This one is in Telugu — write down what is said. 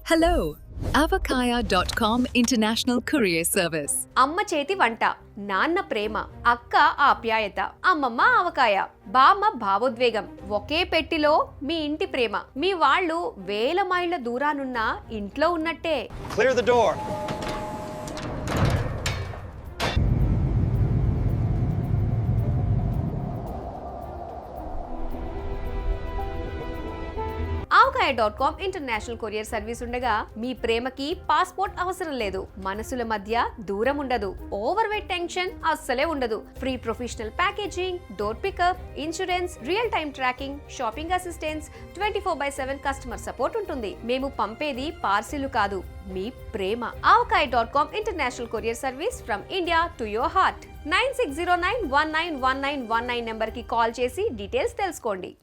Hello, avakaya.com International Courier Service. అమ్మ చేతి వంట, నాన్న ప్రేమ, అక్క ఆప్యాయత, అమ్మమ్మ ఆవకాయ, బామ్మ భావోద్వేగం. ఒకే పెట్టిలో మీ ఇంటి ప్రేమ. మీ వాళ్ళు వేల మైళ్ళ దూరానున్న ఇంట్లో ఉన్నట్టే. Clear the door. avakaya.com international courier service ఉండగా మీ ప్రేమకి పాస్పోర్ట్ అవసరం లేదు. మనసుల మధ్య దూరం ఉండదు. ఓవర్ వెయిట్ టెన్షన్ అస్సలే ఉండదు. Free professional packaging, door pickup, insurance, real time tracking, shopping assistance, 24/7 customer support ఉంటుంది. మేము పంపేది పార్సిల్ కాదు, మీ ప్రేమ. avakaya.com international courier service from India to your heart. 9609191919 number కి కాల్ చేసి డీటెయిల్స్ తెలుసుకోండి.